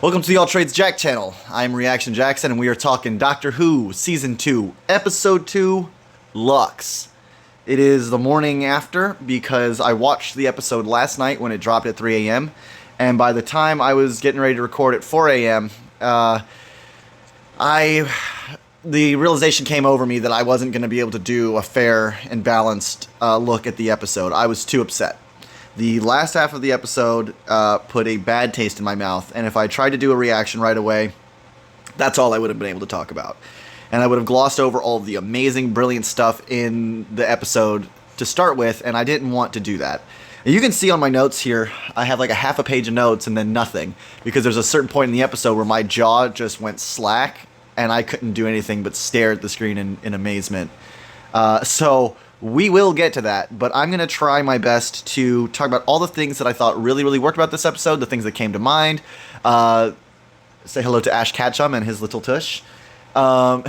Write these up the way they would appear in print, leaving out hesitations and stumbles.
Welcome to the All Trades Jack channel. I'm Reaction Jackson, and we are talking Doctor Who Season 2, Episode 2, Lux. It is the morning after because I watched the episode last night when it dropped at 3 a.m. And by the time I was getting ready to record at 4 a.m., the realization came over me that I wasn't going to be able to do a fair and balanced look at the episode. I was too upset. The last half of the episode put a bad taste in my mouth, and if I tried to do a reaction right away, that's all I would have been able to talk about. And I would have glossed over all the amazing, brilliant stuff in the episode to start with, and I didn't want to do that. And you can see on my notes here, I have like a half a page of notes and then nothing, because there's a certain point in the episode where my jaw just went slack, and I couldn't do anything but stare at the screen in amazement. So we will get to that, but I'm going to try my best to talk about all the things that I thought really worked about this episode, the things that came to mind. Say hello to Ash Ketchum and his little tush. Don't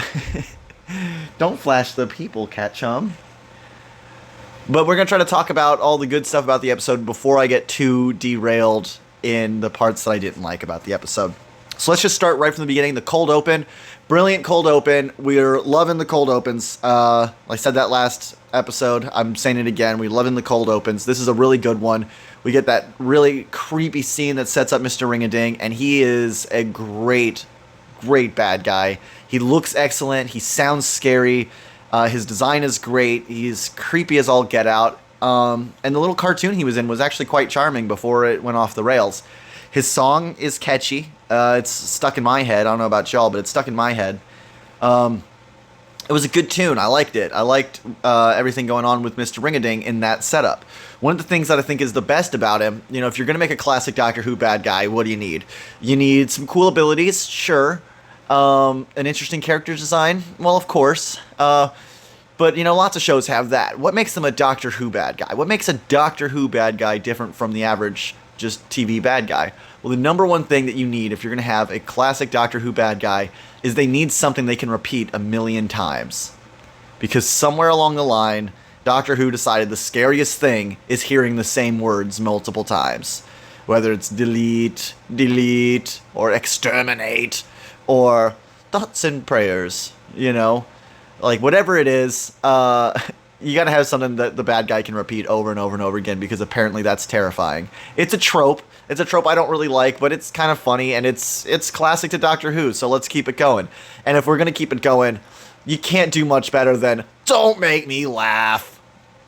flash the people, Ketchum. But we're going to try to talk about all the good stuff about the episode before I get too derailed in the parts that I didn't like about the episode. So let's just start right from the beginning. The cold open. Brilliant cold open. We're loving the cold opens. I said that last episode. I'm saying it again. We're loving the cold opens. This is a really good one. We get that really creepy scene that sets up Mr. Ring-a-Ding, and he is a great bad guy. He looks excellent. He sounds scary. His design is great. He's creepy as all get out. And the little cartoon he was in was actually quite charming before it went off the rails. His song is catchy. It's stuck in my head. I don't know about y'all, but it's stuck in my head. It was a good tune. I liked it. I liked everything going on with Mr. Ring-a-Ding in that setup. One of the things that I think is the best about him, you know, if you're going to make a classic Doctor Who bad guy, what do you need? You need some cool abilities, sure. An interesting character design, well, of course. But, you know, lots of shows have that. What makes them a Doctor Who bad guy? What makes a Doctor Who bad guy different from the average just TV bad guy? Well, the number one thing that you need if you're going to have a classic Doctor Who bad guy is they need something they can repeat a million times. Because somewhere along the line, Doctor Who decided the scariest thing is hearing the same words multiple times. Whether it's delete, or exterminate, or thoughts and prayers, you know? Like, whatever it is, you gotta have something that the bad guy can repeat over and over and over again, because apparently that's terrifying. It's a trope. It's a trope I don't really like, but it's kind of funny, and it's classic to Doctor Who, so let's keep it going. And if we're gonna keep it going, you can't do much better than, don't make me laugh.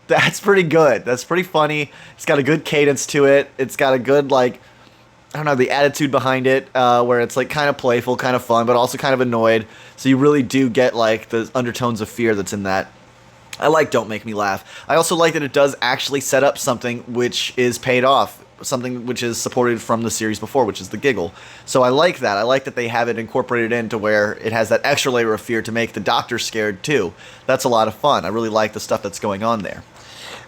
That's pretty good. That's pretty funny. It's got a good cadence to it. It's got a good, like, I don't know, the attitude behind it, where it's like kind of playful, kind of fun, but also kind of annoyed. So you really do get like the undertones of fear that's in that. I like Don't Make Me Laugh. I also like that it does actually set up something which is paid off, something which is supported from the series before, which is the giggle. So I like that. I like that they have it incorporated into where it has that extra layer of fear to make the Doctor scared too. That's a lot of fun. I really like the stuff that's going on there.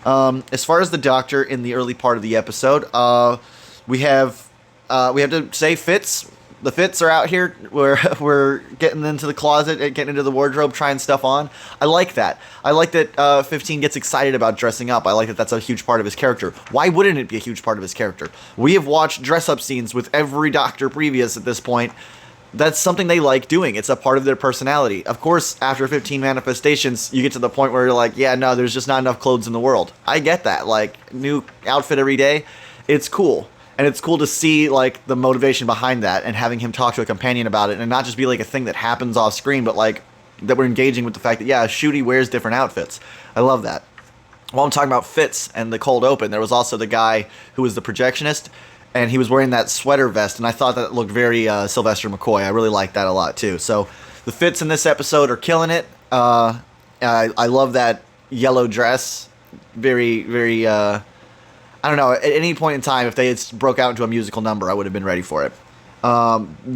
As far as the Doctor in the early part of the episode, we have to say Fitz. The Fitz are out here. We're getting into the closet, getting into the wardrobe, trying stuff on. I like that. I like that 15 gets excited about dressing up. I like that that's a huge part of his character. Why wouldn't it be a huge part of his character? We have watched dress-up scenes with every Doctor previous at this point. That's something they like doing. It's a part of their personality. Of course, after 15 manifestations, you get to the point where you're like, yeah, no, there's just not enough clothes in the world. I get that. Like, new outfit every day. It's cool. And it's cool to see, like, the motivation behind that and having him talk to a companion about it and not just be, like, a thing that happens off screen, but, like, that we're engaging with the fact that, yeah, Shooty wears different outfits. I love that. While I'm talking about Fitz and the cold open, there was also the guy who was the projectionist, and he was wearing that sweater vest, and I thought that looked very Sylvester McCoy. I really liked that a lot, too. So the Fitz in this episode are killing it. I love that yellow dress. Very... I don't know, at any point in time, if they had broke out into a musical number, I would have been ready for it.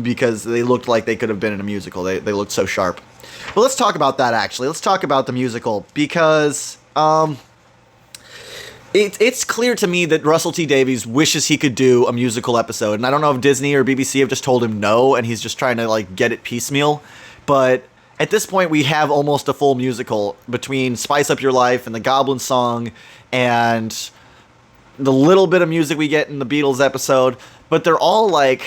Because they looked like they could have been in a musical. They looked so sharp. But let's talk about that, actually. Let's talk about the musical, because it's clear to me that Russell T Davies wishes he could do a musical episode. And I don't know if Disney or BBC have just told him no, and he's just trying to, like, get it piecemeal. But at this point, we have almost a full musical between Spice Up Your Life and the Goblin Song and the little bit of music we get in the Beatles episode, but they're all like,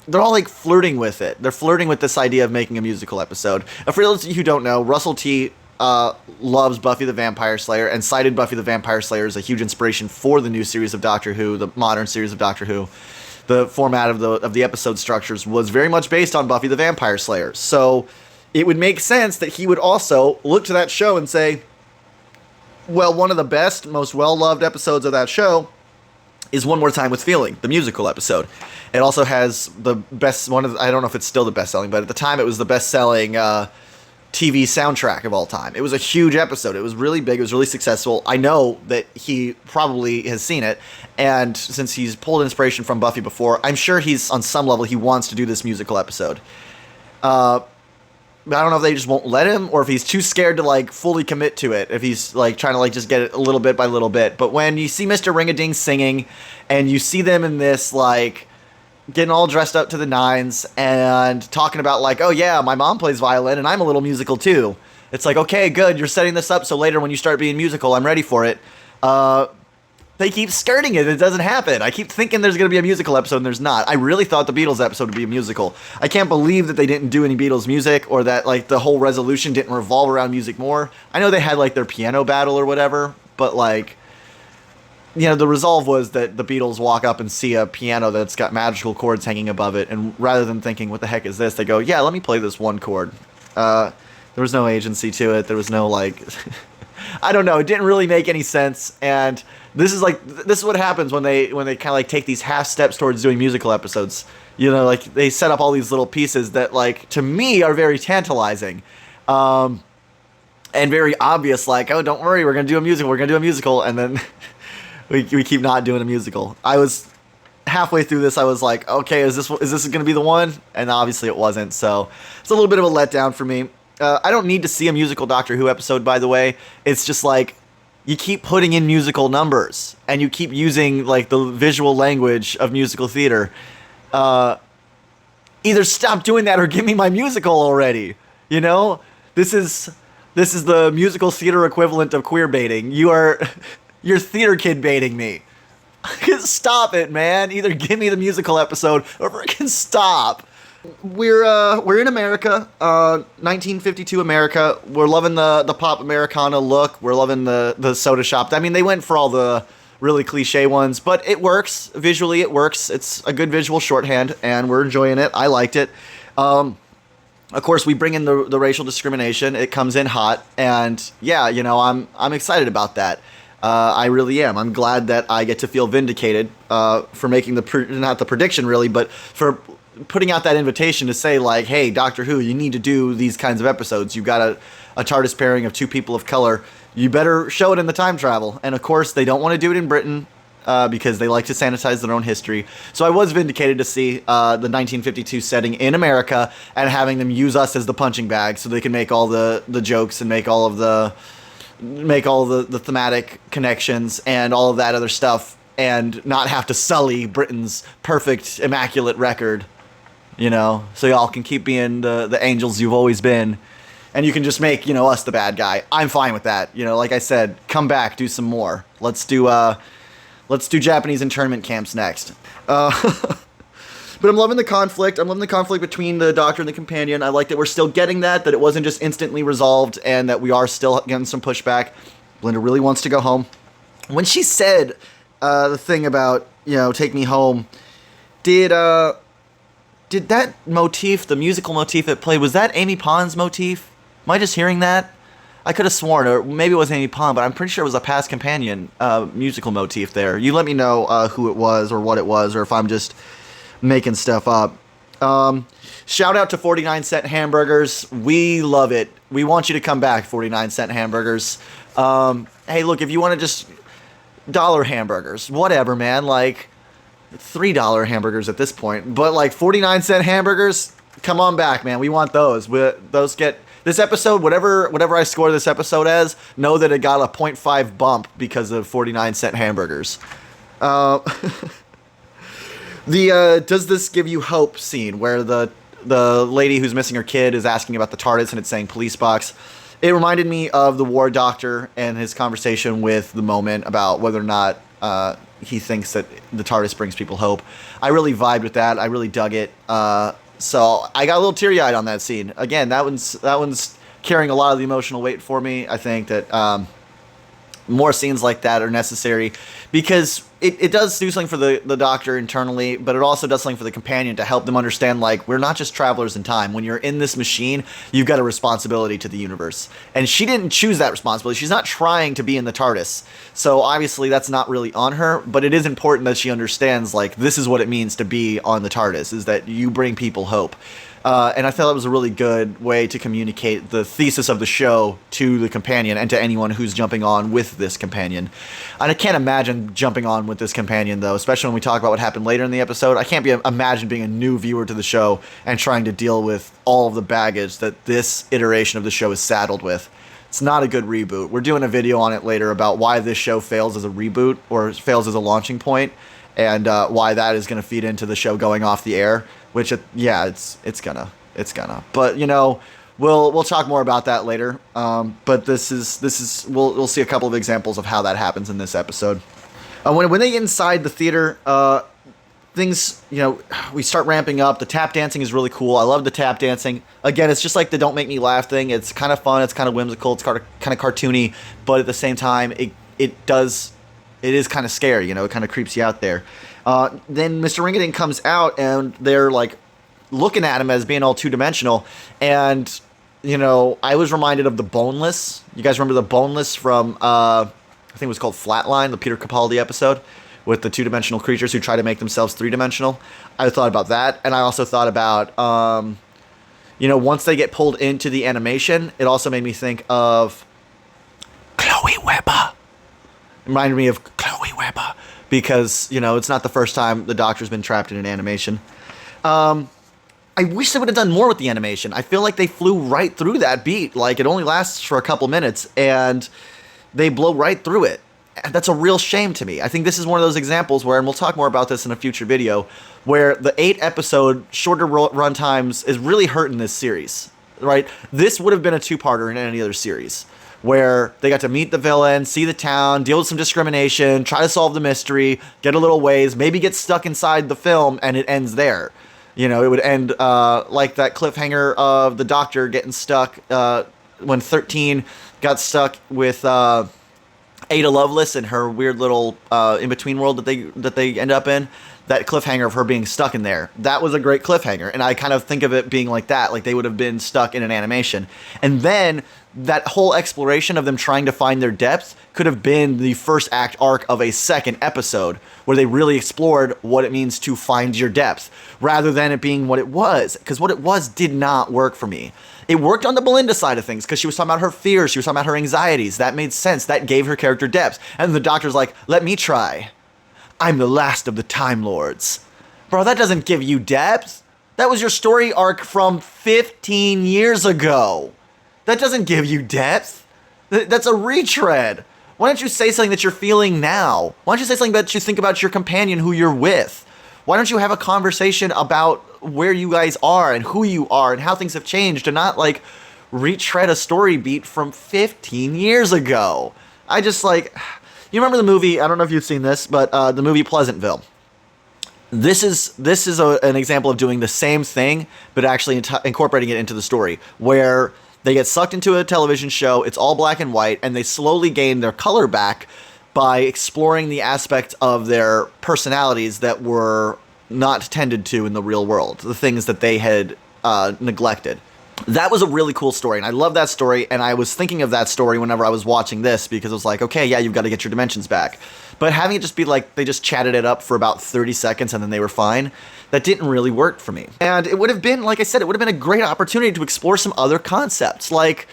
they're all like flirting with it. They're flirting with this idea of making a musical episode. And for those of you who don't know, Russell T loves Buffy the Vampire Slayer and cited Buffy the Vampire Slayer as a huge inspiration for the new series of Doctor Who, the modern series of Doctor Who. The format of the episode structures was very much based on Buffy the Vampire Slayer. So it would make sense that he would also look to that show and say, well, one of the best, most well-loved episodes of that show is One More Time with Feeling, the musical episode. It also has the best, I don't know if it's still the best-selling, but at the time it was the best-selling TV soundtrack of all time. It was a huge episode. It was really big. It was really successful. I know that he probably has seen it, and since he's pulled inspiration from Buffy before, I'm sure he's, on some level, he wants to do this musical episode. But I don't know if they just won't let him, or if he's too scared to, like, fully commit to it, if he's, like, trying to, like, just get it a little bit by little bit. But when you see Mr. Ring-a-Ding singing, and you see them in this, like, getting all dressed up to the nines, and talking about, like, oh, yeah, my mom plays violin, and I'm a little musical, too. It's like, okay, good, you're setting this up, so later when you start being musical, I'm ready for it. They keep skirting it. It doesn't happen. I keep thinking there's going to be a musical episode, and there's not. I really thought the Beatles episode would be a musical. I can't believe that they didn't do any Beatles music, or that, like, the whole resolution didn't revolve around music more. I know they had, like, their piano battle or whatever, but, like, you know, the resolve was that the Beatles walk up and see a piano that's got magical chords hanging above it, and rather than thinking, what the heck is this, they go, yeah, let me play this one chord. There was no agency to it. There was no, like... I don't know. It didn't really make any sense, and this is what happens when they kind of like take these half steps towards doing musical episodes. You know, like they set up all these little pieces that, like, to me are very tantalizing, and very obvious. Like, oh, don't worry, we're gonna do a musical. We're gonna do a musical, and then we keep not doing a musical. I was halfway through this. I was like, okay, is this gonna be the one? And obviously it wasn't. So it's a little bit of a letdown for me. I don't need to see a musical Doctor Who episode, by the way. It's just like, you keep putting in musical numbers, and you keep using, like, the visual language of musical theater. Either stop doing that or give me my musical already. You know? This is the musical theater equivalent of queer baiting. You're theater kid baiting me. Stop it, man. Either give me the musical episode or freaking stop. We're in America, 1952 America. We're loving the pop Americana look. We're loving the soda shop. I mean, they went for all the really cliche ones, but it works. Visually, it works. It's a good visual shorthand, and we're enjoying it. I liked it. Of course, we bring in the racial discrimination. It comes in hot, and yeah, you know, I'm excited about that. I really am. I'm glad that I get to feel vindicated for making not the prediction really, but for putting out that invitation to say, like, hey, Doctor Who, you need to do these kinds of episodes. You've got a TARDIS pairing of two people of color. You better show it in the time travel. And of course, they don't want to do it in Britain because they like to sanitize their own history. So I was vindicated to see the 1952 setting in America and having them use us as the punching bag so they can make all the jokes and make all the thematic connections and all of that other stuff, and not have to sully Britain's perfect, immaculate record. You know, so y'all can keep being the angels you've always been, and you can just make, you know, us the bad guy. I'm fine with that. You know, like I said, come back, do some more. Let's do Japanese internment camps next. But I'm loving the conflict. I'm loving the conflict between the Doctor and the Companion. I like that we're still getting that it wasn't just instantly resolved, and that we are still getting some pushback. Belinda really wants to go home. When she said the thing about, you know, take me home, did that motif, the musical motif it played, was that Amy Pond's motif? Am I just hearing that? I could have sworn, or maybe it was Amy Pond, but I'm pretty sure it was a past companion musical motif there. You let me know who it was or what it was, or if I'm just making stuff up. Shout out to 49-cent hamburgers. We love it. We want you to come back, 49-cent hamburgers. Hey, look, if you want to just dollar hamburgers, whatever, man, like $3 hamburgers at this point, but like 49-cent hamburgers, come on back, man. We want those. Those get this episode, whatever I score this episode as, know that it got a 0.5 bump because of 49-cent hamburgers. The does this give you hope scene where the lady who's missing her kid is asking about the TARDIS and it's saying police box. It reminded me of the War Doctor and his conversation with the Moment about whether or not he thinks that the TARDIS brings people hope. I really vibed with that. I really dug it. So I got a little teary-eyed on that scene. Again, that one's carrying a lot of the emotional weight for me. I think that more scenes like that are necessary because it does do something for the Doctor internally, but it also does something for the companion to help them understand, like, we're not just travelers in time. When you're in this machine, you've got a responsibility to the universe. And she didn't choose that responsibility. She's not trying to be in the TARDIS. So obviously that's not really on her, but it is important that she understands, like, this is what it means to be on the TARDIS, is that you bring people hope. And I felt it was a really good way to communicate the thesis of the show to the companion and to anyone who's jumping on with this companion. And I can't imagine jumping on with this companion, though, especially when we talk about what happened later in the episode. I can't imagine being a new viewer to the show and trying to deal with all of the baggage that this iteration of the show is saddled with. It's not a good reboot. We're doing a video on it later about why this show fails as a reboot or fails as a launching point, and why that is going to feed into the show going off the air. Which, it's gonna. But we'll talk more about that later. But this is we'll see a couple of examples of how that happens in this episode. When they get inside the theater, things we start ramping up. The tap dancing is really cool. I love the tap dancing. Again, it's just like the "Don't Make Me Laugh" thing. It's kind of fun. It's kind of whimsical. It's kind of cartoony, but at the same time, it is kind of scary. It kind of creeps you out there. Then Mr. Ringadin comes out, and they're like looking at him as being all two-dimensional. And I was reminded of the Boneless. You guys remember the Boneless from I think it was called Flatline, the Peter Capaldi episode with the two-dimensional creatures who try to make themselves three-dimensional. I thought about that, and I also thought about once they get pulled into the animation, it also made me think of Chloe Webber. It reminded me of Chloe Webber. Because, it's not the first time the Doctor's been trapped in an animation. I wish they would have done more with the animation. I feel like they flew right through that beat. Like, it only lasts for a couple minutes, and they blow right through it. And that's a real shame to me. I think this is one of those examples where, and we'll talk more about this in a future video, where the 8-episode shorter run times is really hurting this series, right? This would have been a 2-parter in any other series, where they got to meet the villain, see the town, deal with some discrimination, try to solve the mystery, get a little ways, maybe get stuck inside the film, and it ends there. It would end like that cliffhanger of the Doctor getting stuck when 13 got stuck with Ada Lovelace and her weird little in-between world that they end up in. That cliffhanger of her being stuck in there. That was a great cliffhanger. And I kind of think of it being like that. Like they would have been stuck in an animation. And then that whole exploration of them trying to find their depth could have been the first act arc of a second episode where they really explored what it means to find your depth rather than it being what it was. Because what it was did not work for me. It worked on the Belinda side of things because she was talking about her fears. She was talking about her anxieties. That made sense. That gave her character depth. And the Doctor's like, let me try. I'm the last of the Time Lords. Bro, that doesn't give you depth. That was your story arc from 15 years ago. That doesn't give you depth. That's a retread. Why don't you say something that you're feeling now? Why don't you say something that you think about your companion who you're with? Why don't you have a conversation about where you guys are and who you are and how things have changed and not like retread a story beat from 15 years ago? I just like... You remember the movie, I don't know if you've seen this, but the movie Pleasantville. This is an example of doing the same thing, but actually incorporating it into the story, where they get sucked into a television show, it's all black and white, and they slowly gain their color back by exploring the aspect of their personalities that were not tended to in the real world, the things that they had neglected. That was a really cool story, and I love that story, and I was thinking of that story whenever I was watching this, because it was like, okay, yeah, you've got to get your dimensions back. But having it just be like, they just chatted it up for about 30 seconds, and then they were fine, that didn't really work for me. And it would have been, like I said, it would have been a great opportunity to explore some other concepts. Like,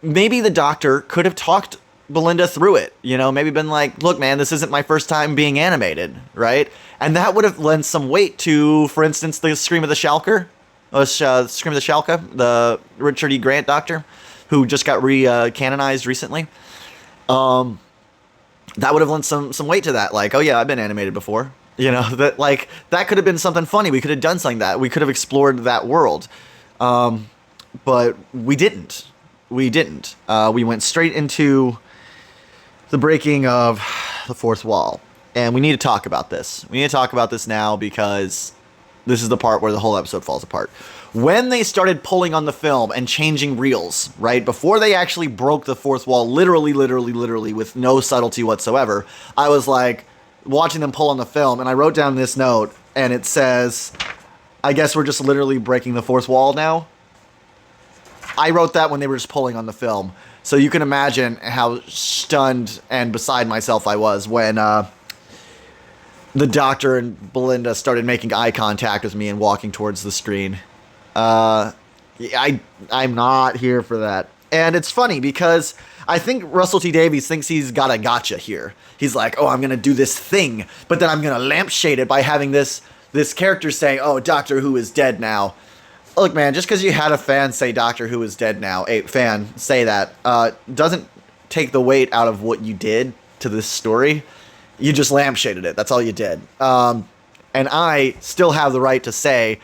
maybe the Doctor could have talked Belinda through it, maybe been like, look, man, this isn't my first time being animated, right? And that would have lent some weight to, for instance, the Scream of the Shalker. Scream of the Shalka, the Richard E. Grant Doctor, who just got canonized recently. That would have lent some weight to that. Like, oh yeah, I've been animated before. That could have been something funny. We could have done something that we could have explored that world. But we didn't. We went straight into the breaking of the fourth wall. And we need to talk about this. We need to talk about this now because this is the part where the whole episode falls apart. When they started pulling on the film and changing reels, right, before they actually broke the fourth wall, literally, with no subtlety whatsoever, I was like watching them pull on the film, and I wrote down this note, and it says, I guess we're just literally breaking the fourth wall now. I wrote that when they were just pulling on the film. So you can imagine how stunned and beside myself I was when the Doctor and Belinda started making eye contact with me and walking towards the screen. I'm not here for that. And it's funny because I think Russell T Davies thinks he's got a gotcha here. He's like, oh, I'm going to do this thing, but then I'm going to lampshade it by having this character saying, oh, Doctor Who is dead now. Look, man, just because you had a fan say Doctor Who is dead now, a fan say that, doesn't take the weight out of what you did to this story. You just lampshaded it. That's all you did. And I still have the right to say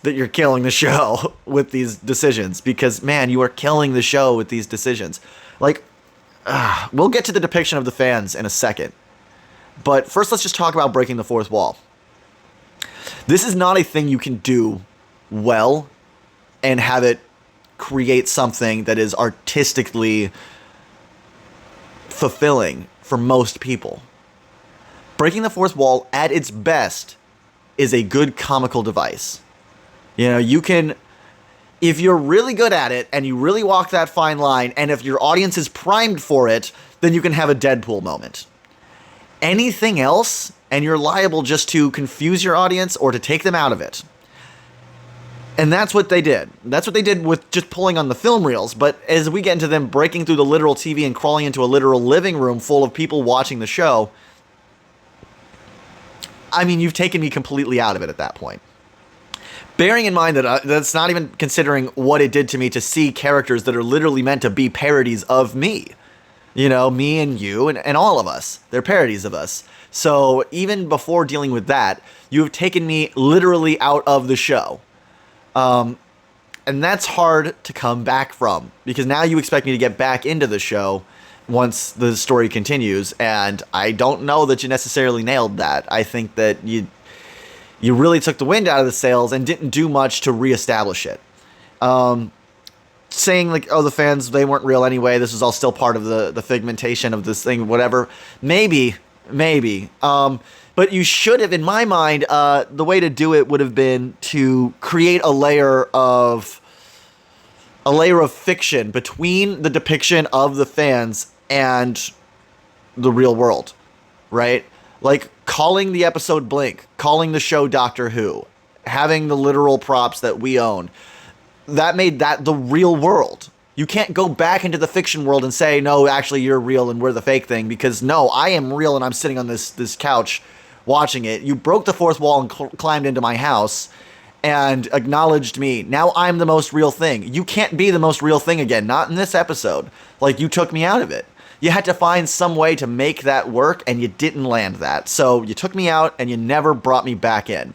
that you're killing the show with these decisions because, man, you are killing the show with these decisions. Like, we'll get to the depiction of the fans in a second. But first, let's just talk about breaking the fourth wall. This is not a thing you can do well and have it create something that is artistically fulfilling for most people. Breaking the fourth wall at its best is a good comical device. You know, you can, if you're really good at it and you really walk that fine line, and if your audience is primed for it, then you can have a Deadpool moment. Anything else, and you're liable just to confuse your audience or to take them out of it. And that's what they did. That's what they did with just pulling on the film reels. But as we get into them breaking through the literal TV and crawling into a literal living room full of people watching the show, I mean, you've taken me completely out of it at that point. Bearing in mind that that's not even considering what it did to me to see characters that are literally meant to be parodies of me. You know, me and you and all of us. They're parodies of us. So even before dealing with that, you have taken me literally out of the show. And that's hard to come back from because now you expect me to get back into the show once the story continues. And I don't know that you necessarily nailed that. I think that you really took the wind out of the sails and didn't do much to reestablish it. Saying like, oh, the fans, they weren't real anyway. This is all still part of the figmentation of this thing, whatever. Maybe. But you should have, in my mind, the way to do it would have been to create a layer of fiction between the depiction of the fans and the real world, right? Like calling the episode Blink, calling the show Doctor Who, having the literal props that we own. That made that the real world. You can't go back into the fiction world and say, no, actually you're real and we're the fake thing, because no, I am real and I'm sitting on this couch watching it. You broke the fourth wall and climbed into my house and acknowledged me. Now I'm the most real thing. You can't be the most real thing again, not in this episode. Like, you took me out of it. You had to find some way to make that work, and you didn't land that. So you took me out, and you never brought me back in.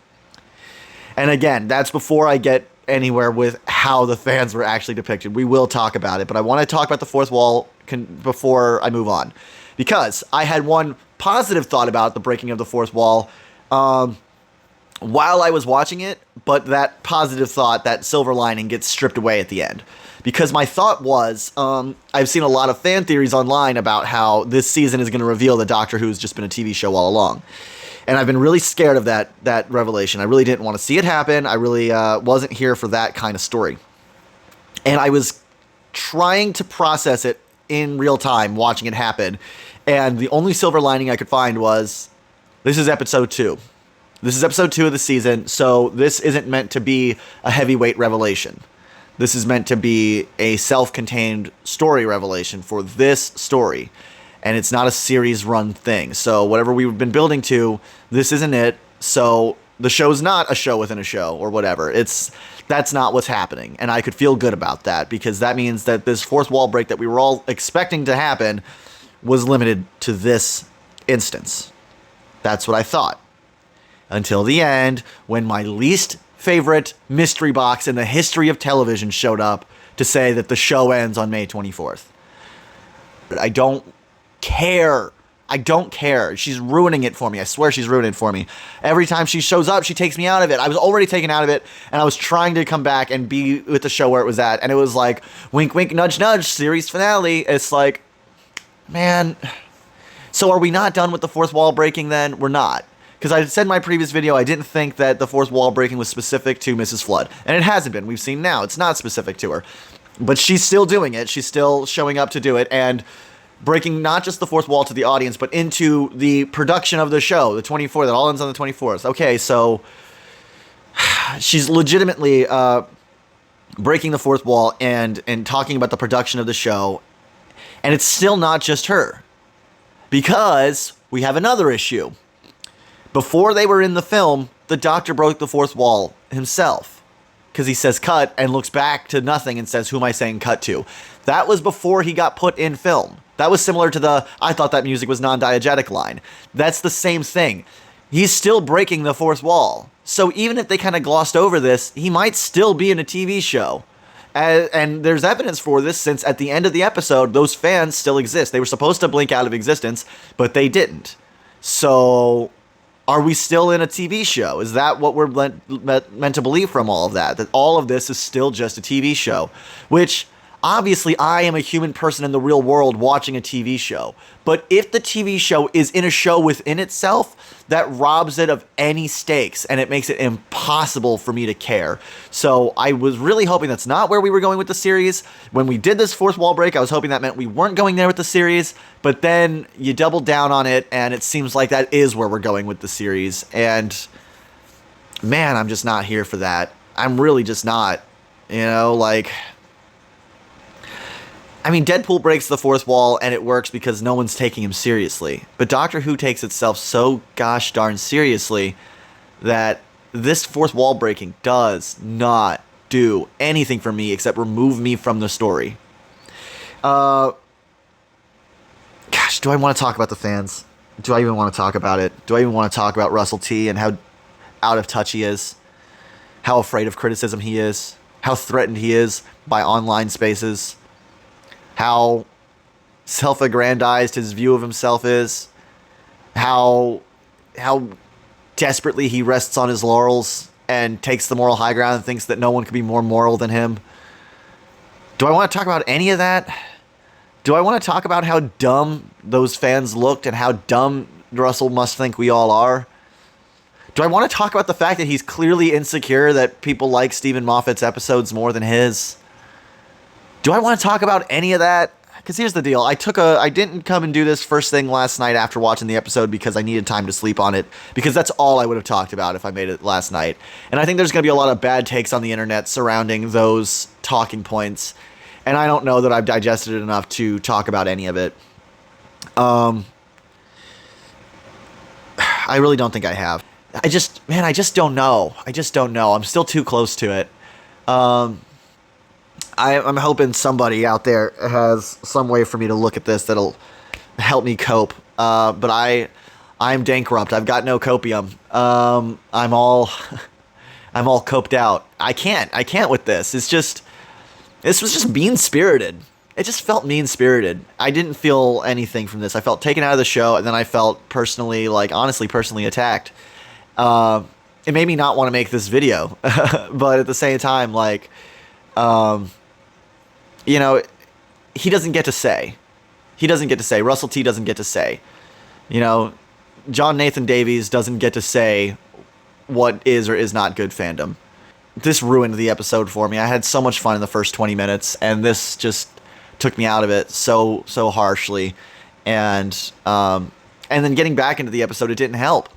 And again, that's before I get anywhere with how the fans were actually depicted. We will talk about it, but I want to talk about the fourth wall before I move on. Because I had one positive thought about the breaking of the fourth wall while I was watching it, but that positive thought, that silver lining, gets stripped away at the end. Because my thought was, I've seen a lot of fan theories online about how this season is going to reveal that Doctor Who has just been a TV show all along. And I've been really scared of that revelation. I really didn't want to see it happen. I really wasn't here for that kind of story. And I was trying to process it in real time, watching it happen. And the only silver lining I could find was, this is episode 2. This is episode 2 of the season, so this isn't meant to be a heavyweight revelation. This is meant to be a self-contained story revelation for this story. And it's not a series-run thing. So whatever we've been building to, this isn't it. So the show's not a show within a show or whatever. That's not what's happening. And I could feel good about that, because that means that this fourth wall break that we were all expecting to happen was limited to this instance. That's what I thought. Until the end, when my least favorite mystery box in the history of television showed up to say that the show ends on May 24th. But I don't care. I don't care. She's ruining it for me. I swear she's ruining it for me. Every time she shows up, she takes me out of it. I was already taken out of it, and I was trying to come back and be with the show where it was at. And it was like, wink, wink, nudge, nudge, series finale. It's like, man. So are we not done with the fourth wall breaking then? We're not. Because I said in my previous video, I didn't think that the fourth wall breaking was specific to Mrs. Flood. And it hasn't been. We've seen now. It's not specific to her. But she's still doing it. She's still showing up to do it. And breaking not just the fourth wall to the audience, but into the production of the show, the 24th, that all ends on the 24th. Okay, so she's legitimately breaking the fourth wall and talking about the production of the show. And it's still not just her. Because we have another issue. Before they were in the film, the Doctor broke the fourth wall himself. Because he says cut and looks back to nothing and says, who am I saying cut to? That was before he got put in film. That was similar to the, I thought that music was non-diegetic line. That's the same thing. He's still breaking the fourth wall. So even if they kind of glossed over this, he might still be in a TV show. And there's evidence for this since at the end of the episode, those fans still exist. They were supposed to blink out of existence, but they didn't. So are we still in a TV show? Is that what we're meant to believe from all of that? That all of this is still just a TV show? Which, obviously, I am a human person in the real world watching a TV show. But if the TV show is in a show within itself, that robs it of any stakes, and it makes it impossible for me to care. So I was really hoping that's not where we were going with the series. When we did this fourth wall break, I was hoping that meant we weren't going there with the series. But then you doubled down on it, and it seems like that is where we're going with the series. And man, I'm just not here for that. I'm really just not. You know, like, I mean, Deadpool breaks the fourth wall, and it works because no one's taking him seriously. But Doctor Who takes itself so gosh darn seriously that this fourth wall breaking does not do anything for me except remove me from the story. Gosh, do I want to talk about the fans? Do I even want to talk about it? Do I even want to talk about Russell T and how out of touch he is? How afraid of criticism he is? How threatened he is by online spaces? How self-aggrandized his view of himself is, how desperately he rests on his laurels and takes the moral high ground and thinks that no one could be more moral than him. Do I want to talk about any of that? Do I want to talk about how dumb those fans looked and how dumb Russell must think we all are? Do I want to talk about the fact that he's clearly insecure that people like Stephen Moffat's episodes more than his? Do I want to talk about any of that? Because here's the deal. I didn't come and do this first thing last night after watching the episode because I needed time to sleep on it. Because that's all I would have talked about if I made it last night. And I think there's going to be a lot of bad takes on the internet surrounding those talking points. And I don't know that I've digested it enough to talk about any of it. I really don't think I have. I just don't know. I just don't know. I'm still too close to it. I'm hoping somebody out there has some way for me to look at this that'll help me cope. But I'm bankrupt. I've got no copium. I'm all coped out. I can't with this. This was just mean-spirited. It just felt mean-spirited. I didn't feel anything from this. I felt taken out of the show, and then I felt personally attacked. It made me not want to make this video. But at the same time, like, you know, he doesn't get to say. Russell T doesn't get to say. You know, John Nathan Davies doesn't get to say what is or is not good fandom. This ruined the episode for me. I had so much fun in the first 20 minutes, and this just took me out of it so harshly. And then getting back into the episode, it didn't help.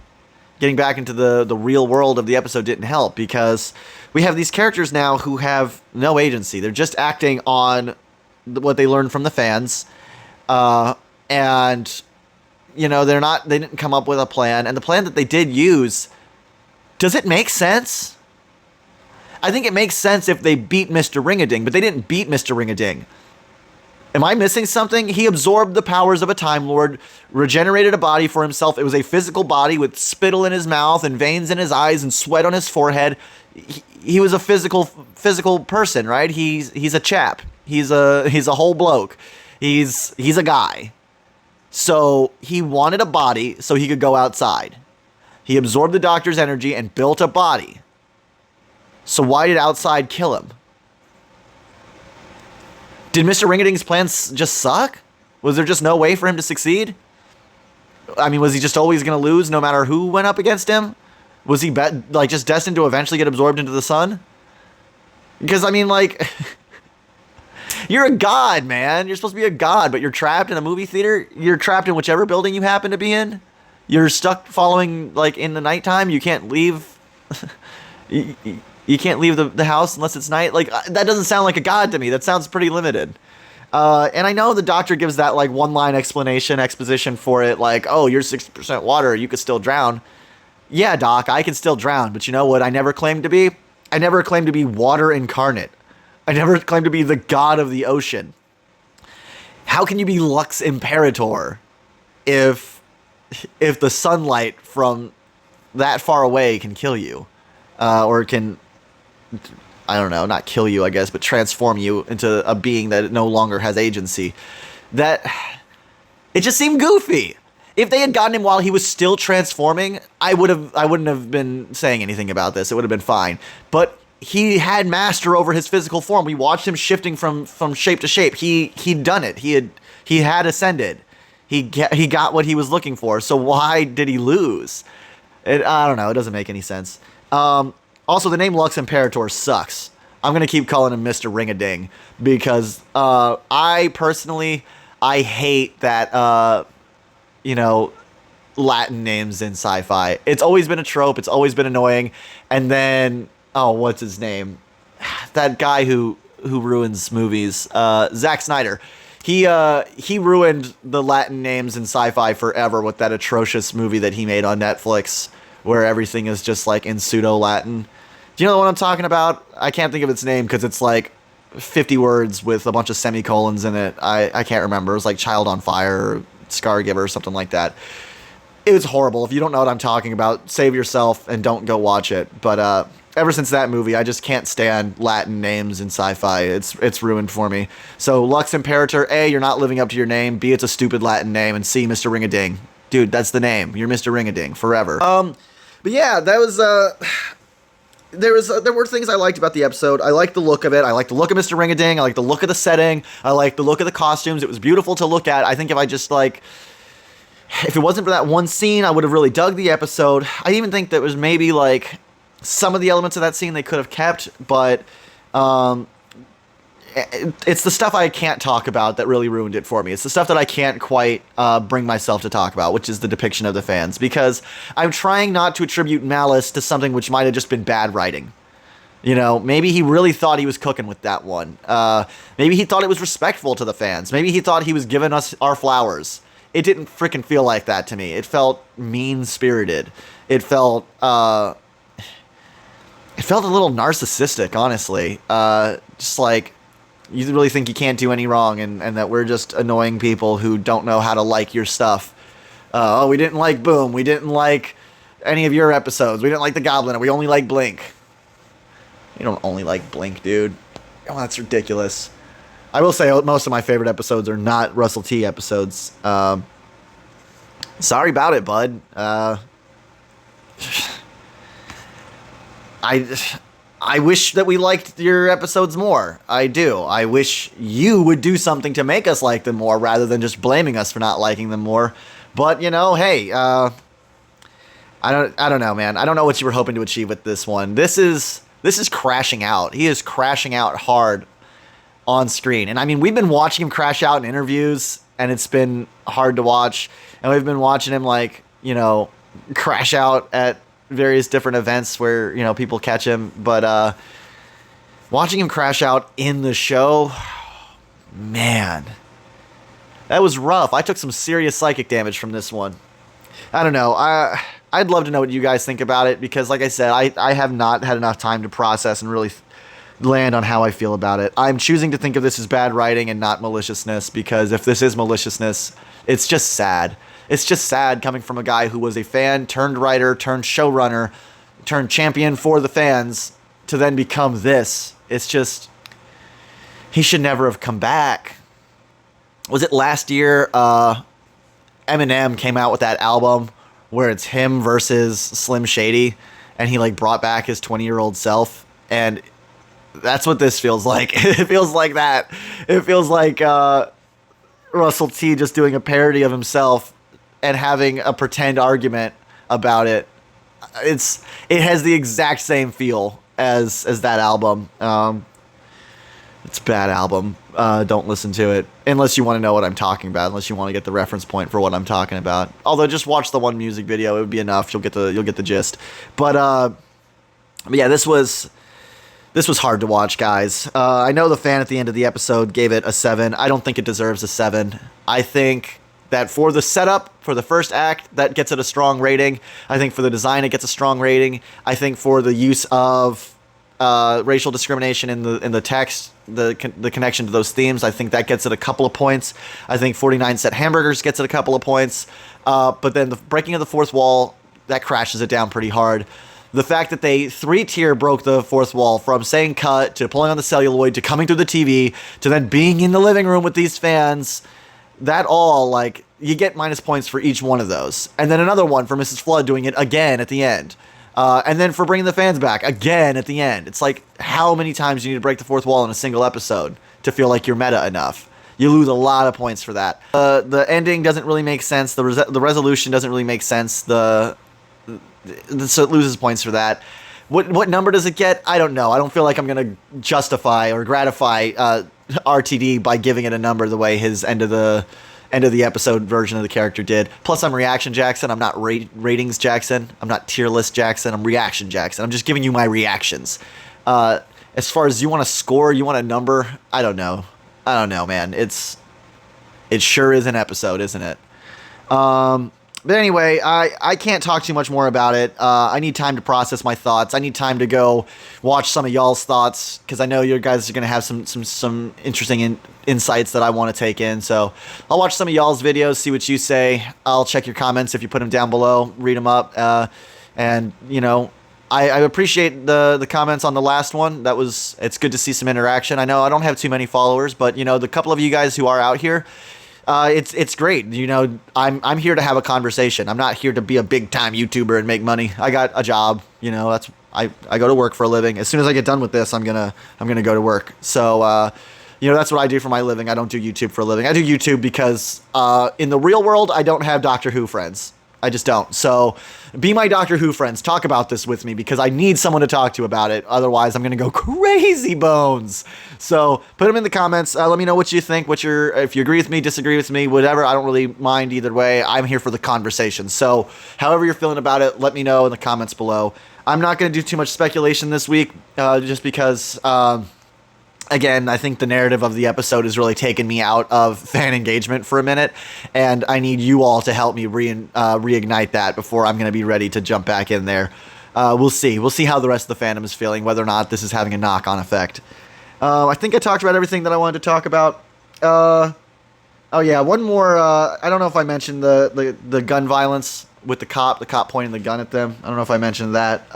Getting back into the real world of the episode didn't help because we have these characters now who have no agency. They're just acting on what they learned from the fans. And, you know, they didn't come up with a plan. And the plan that they did use, does it make sense? I think it makes sense if they beat Mr. Ring-a-Ding, but they didn't beat Mr. Ring-a-Ding. Am I missing something? He absorbed the powers of a Time Lord, regenerated a body for himself. It was a physical body with spittle in his mouth and veins in his eyes and sweat on his forehead. He was a physical person, right? He's a chap. He's a whole bloke. He's a guy. So he wanted a body so he could go outside. He absorbed the doctor's energy and built a body. So why did outside kill him? Did Mr. Ring-a-Ding's plans just suck? Was there just no way for him to succeed? I mean, was he just always going to lose no matter who went up against him? Was he just destined to eventually get absorbed into the sun? Because, I mean, like, you're a god, man. You're supposed to be a god, but you're trapped in a movie theater. You're trapped in whichever building you happen to be in. You're stuck following, like, in the nighttime. You can't leave. You can't leave the house unless it's night. Like, that doesn't sound like a god to me. That sounds pretty limited. And I know the doctor gives that, like, one-line exposition for it, like, oh, you're 60% water, you could still drown. Yeah, Doc, I can still drown, but you know what I never claimed to be? I never claimed to be water incarnate. I never claimed to be the god of the ocean. How can you be Lux Imperator if the sunlight from that far away can kill you? Or can, I don't know, not kill you, I guess, but transform you into a being that no longer has agency. It just seemed goofy. If they had gotten him while he was still transforming, I wouldn't have been saying anything about this. It would have been fine. But he had master over his physical form. We watched him shifting from shape to shape. He'd done it. He had ascended. He got what he was looking for. So why did he lose? I don't know. It doesn't make any sense. Also, the name Lux Imperator sucks. I'm going to keep calling him Mr. Ring-a-Ding because I personally hate that, Latin names in sci-fi. It's always been a trope. It's always been annoying. And then, what's his name? That guy who ruins movies, Zack Snyder. He ruined the Latin names in sci-fi forever with that atrocious movie that he made on Netflix where everything is just like in pseudo-Latin. Do you know what I'm talking about? I can't think of its name because it's like 50 words with a bunch of semicolons in it. I can't remember. It was like Child on Fire or Scargiver or something like that. It was horrible. If you don't know what I'm talking about, save yourself and don't go watch it. But ever since that movie, I just can't stand Latin names in sci-fi. It's ruined for me. So Lux Imperator, A, you're not living up to your name. B, it's a stupid Latin name. And C, Mr. Ring-a-Ding. Dude, that's the name. You're Mr. Ring-a-Ding forever. But yeah, that was there were things I liked about the episode. I liked the look of it. I liked the look of Mr. Ring-a-Ding. I liked the look of the setting. I liked the look of the costumes. It was beautiful to look at. I think if it wasn't for that one scene, I would have really dug the episode. I even think that was maybe like some of the elements of that scene they could have kept, but it's the stuff I can't talk about that really ruined it for me. It's the stuff that I can't quite bring myself to talk about, which is the depiction of the fans, because I'm trying not to attribute malice to something which might have just been bad writing. Maybe he really thought he was cooking with that one. Maybe he thought it was respectful to the fans. Maybe he thought he was giving us our flowers. It didn't freaking feel like that to me. It felt mean-spirited. It felt a little narcissistic, honestly. Just like, you really think you can't do any wrong and that we're just annoying people who don't know how to like your stuff. We didn't like Boom. We didn't like any of your episodes. We didn't like The Goblin. We only like Blink. You don't only like Blink, dude. Oh, that's ridiculous. I will say most of my favorite episodes are not Russell T episodes. Sorry about it, bud. I wish that we liked your episodes more. I do. I wish you would do something to make us like them more rather than just blaming us for not liking them more. But, hey, I don't know, man. I don't know what you were hoping to achieve with this one. This is crashing out. He is crashing out hard on screen. And I mean, we've been watching him crash out in interviews, and it's been hard to watch. And we've been watching him, crash out at various different events where, people catch him. But watching him crash out in the show, man, that was rough. I took some serious psychic damage from this one. I don't know. I'd love to know what you guys think about it, because like I said, I have not had enough time to process and really land on how I feel about it. I'm choosing to think of this as bad writing and not maliciousness, because if this is maliciousness, it's just sad. It's just sad coming from a guy who was a fan, turned writer, turned showrunner, turned champion for the fans, to then become this. It's just, he should never have come back. Was it last year? Eminem came out with that album where it's him versus Slim Shady, and he like brought back his 20-year-old self, and that's what this feels like. It feels like that. It feels like Russell T just doing a parody of himself and having a pretend argument about it. It has the exact same feel as that album. It's a bad album. Don't listen to it unless you want to know what I'm talking about. Unless you want to get the reference point for what I'm talking about. Although just watch the one music video, it would be enough. You'll get the gist. But yeah, this was hard to watch, guys. I know the fan at the end of the episode gave it a 7. I don't think it deserves a 7. I think that for the setup, for the first act, that gets it a strong rating. I think for the design, it gets a strong rating. I think for the use of racial discrimination in the text, the connection to those themes, I think that gets it a couple of points. I think 49 Cent Hamburgers gets it a couple of points. But then the breaking of the fourth wall, that crashes it down pretty hard. The fact that they 3-tier broke the fourth wall from saying cut to pulling on the celluloid to coming through the TV to then being in the living room with these fans, that all, like, you get minus points for each one of those. And then another one for Mrs. Flood doing it again at the end. And then for bringing the fans back again at the end. It's like, how many times do you need to break the fourth wall in a single episode to feel like you're meta enough? You lose a lot of points for that. The ending doesn't really make sense. The resolution doesn't really make sense. So it loses points for that. What number does it get? I don't know. I don't feel like I'm going to justify or gratify RTD by giving it a number the way his end of the episode version of the character did. Plus, I'm Reaction Jackson. I'm not Ratings Jackson. I'm not Tier List Jackson. I'm Reaction Jackson. I'm just giving you my reactions. As far as you want to score, you want a number, I don't know. I don't know, man. It sure is an episode, isn't it? But anyway, I can't talk too much more about it. I need time to process my thoughts. I need time to go watch some of y'all's thoughts, because I know you guys are going to have some interesting insights that I want to take in. So I'll watch some of y'all's videos, see what you say. I'll check your comments if you put them down below, read them up. And, you know, I appreciate the comments on the last one. It's good to see some interaction. I know I don't have too many followers, but, you know, the couple of you guys who are out here, it's great. You know, I'm here to have a conversation. I'm not here to be a big time YouTuber and make money. I got a job. You know, I go to work for a living. As soon as I get done with this, I'm gonna go to work. So, you know, that's what I do for my living. I don't do YouTube for a living. I do YouTube because in the real world, I don't have Doctor Who friends. I just don't. So be my Doctor Who friends. Talk about this with me, because I need someone to talk to about it. Otherwise, I'm going to go crazy bones. So put them in the comments. Let me know what you think. If you agree with me, disagree with me, whatever. I don't really mind either way. I'm here for the conversation. So however you're feeling about it, let me know in the comments below. I'm not going to do too much speculation this week, just because... Again, I think the narrative of the episode has really taken me out of fan engagement for a minute, and I need you all to help me reignite that before I'm going to be ready to jump back in there. We'll see. We'll see how the rest of the fandom is feeling, whether or not this is having a knock-on effect. I think I talked about everything that I wanted to talk about. Oh yeah, one more. I don't know if I mentioned the gun violence with the cop pointing the gun at them. I don't know if I mentioned that.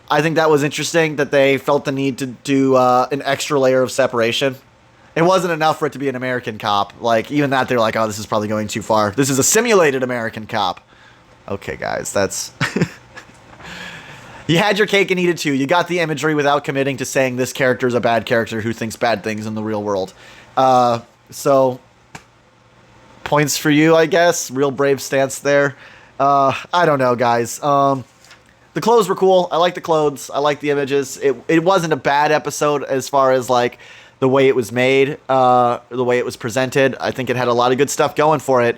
I think that was interesting that they felt the need to do an extra layer of separation. It wasn't enough for it to be an American cop. Like, even that, they're like, oh, this is probably going too far. This is a simulated American cop. Okay, guys, that's... You had your cake and eat it too. You got the imagery without committing to saying this character is a bad character who thinks bad things in the real world. So, points for you, I guess. Real brave stance there. I don't know, guys. The clothes were cool. I like the clothes. I like the images. It wasn't a bad episode as far as like the way it was made, the way it was presented. I think it had a lot of good stuff going for it.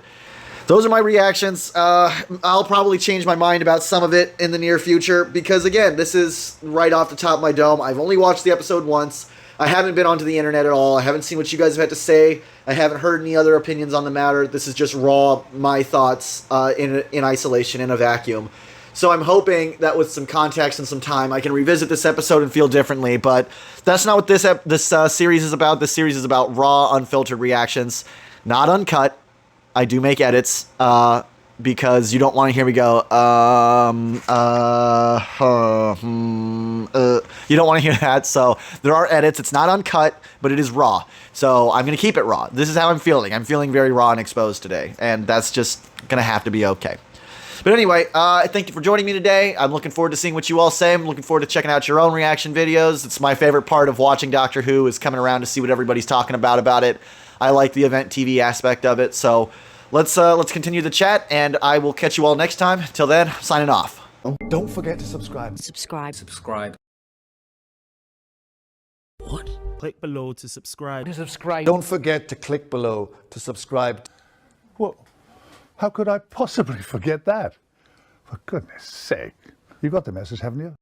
Those are my reactions. I'll probably change my mind about some of it in the near future because, again, this is right off the top of my dome. I've only watched the episode once. I haven't been onto the internet at all. I haven't seen what you guys have had to say. I haven't heard any other opinions on the matter. This is just raw, my thoughts in isolation, in a vacuum. So I'm hoping that with some context and some time, I can revisit this episode and feel differently. But that's not what this series is about. This series is about raw, unfiltered reactions, not uncut. I do make edits. because you don't want to hear me go, you don't want to hear that. So there are edits. It's not uncut, but it is raw. So I'm going to keep it raw. This is how I'm feeling. I'm feeling very raw and exposed today, and that's just going to have to be okay. But anyway, thank you for joining me today. I'm looking forward to seeing what you all say. I'm looking forward to checking out your own reaction videos. It's my favorite part of watching Doctor Who, is coming around to see what everybody's talking about it. I like the event TV aspect of it. So let's continue the chat, and I will catch you all next time. Till then, signing off. Don't forget to subscribe. Subscribe. What? Click below to subscribe. Don't forget to click below to subscribe. Well, how could I possibly forget that? For goodness sake. You got the message, haven't you?